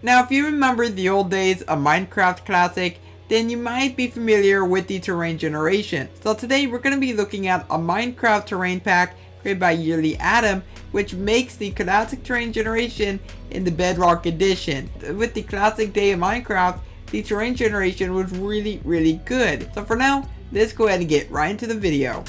Now if you remember the old days of Minecraft Classic, then you might be familiar with the terrain generation. So today we're going to be looking at a Minecraft terrain pack created by Yearly Addon, which makes the classic terrain generation in the Bedrock edition. With the classic day of Minecraft, the terrain generation was really good. So for now, let's go ahead and get right into the video.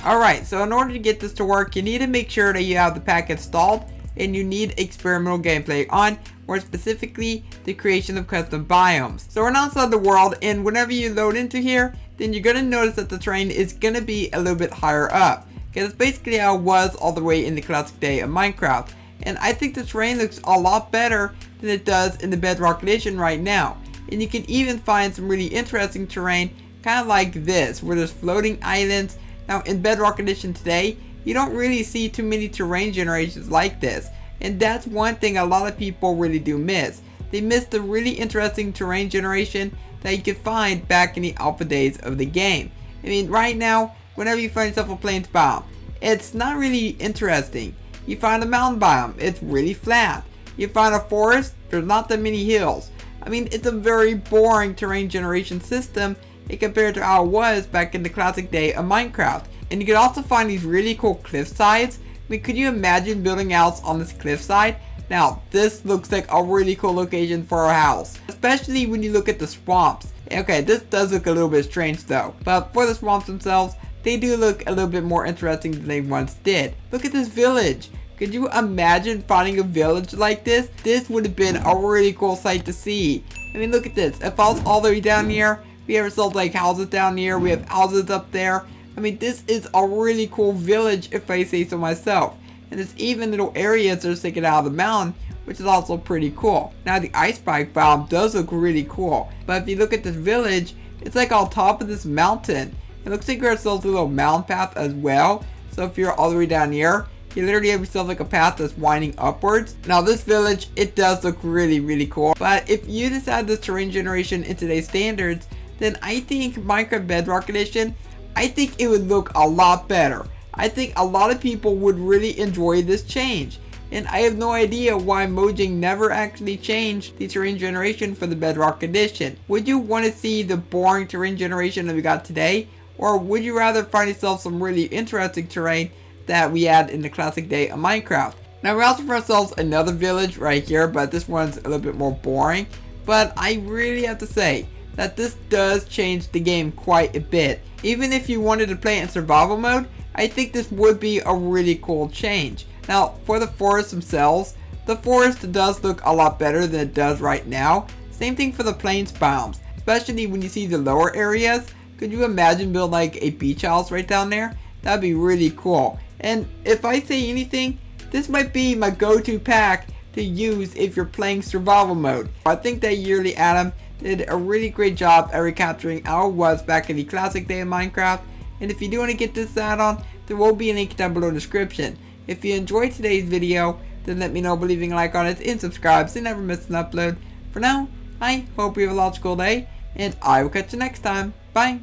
Alright, so in order to get this to work, you need to make sure that you have the pack installed and you need experimental gameplay on, more specifically the creation of custom biomes. So we're now inside the world, and whenever you load into here, then you're going to notice that the terrain is going to be a little bit higher up, because it's basically how it was all the way in the classic day of Minecraft. And I think the terrain looks a lot better than it does in the Bedrock edition right now. And you can even find some really interesting terrain, kind of like this, where there's floating islands. Now in Bedrock edition today, you don't really see too many terrain generations like this. And that's one thing a lot of people really do miss. They miss the really interesting terrain generation that you could find back in the alpha days of the game. I mean, right now, whenever you find yourself a plains biome, it's not really interesting. You find a mountain biome, it's really flat. You find a forest, there's not that many hills. I mean, it's a very boring terrain generation system compared to how it was back in the classic day of Minecraft. And you can also find these really cool cliff sides. I mean, could you imagine building a house on this cliffside? Now, this looks like a really cool location for a house, especially when you look at the swamps. Okay, this does look a little bit strange though, but for the swamps themselves, they do look a little bit more interesting than they once did. Look at this village. Could you imagine finding a village like this? This would have been a really cool sight to see. I mean, look at this. If I was all the way down here, we have ourselves like houses down here, we have houses up there. I mean, this is a really cool village if I say so myself. And there's even little areas that are sticking out of the mountain, which is also pretty cool. Now the ice spike biome does look really cool. But if you look at this village, it's like on top of this mountain. It looks like there's also a little mountain path as well. So if you're all the way down here, you literally have yourself like a path that's winding upwards. Now this village, it does look really cool. But if you decide this terrain generation in today's standards, then I think Minecraft Bedrock Edition, I think it would look a lot better. I think a lot of people would really enjoy this change. And I have no idea why Mojang never actually changed the terrain generation for the Bedrock Edition. Would you want to see the boring terrain generation that we got today? Or would you rather find yourself some really interesting terrain that we had in the classic day of Minecraft? Now we also found ourselves another village right here, but this one's a little bit more boring. But I really have to say that this does change the game quite a bit. Even if you wanted to play in survival mode, I think this would be a really cool change. Now, for the forests themselves, the forest does look a lot better than it does right now. Same thing for the plains biomes, especially when you see the lower areas. Could you imagine building like a beach house right down there? That'd be really cool. And if I say anything, this might be my go-to pack to use if you're playing survival mode. I think that Yearly Addon did a really great job at recapturing how it was back in the classic day of Minecraft. And if you do want to get this add-on, there will be a link down below in the description. If you enjoyed today's video, then let me know by leaving a like on it and subscribe so you never miss an upload. For now, I hope you have a logical day, and I will catch you next time. Bye!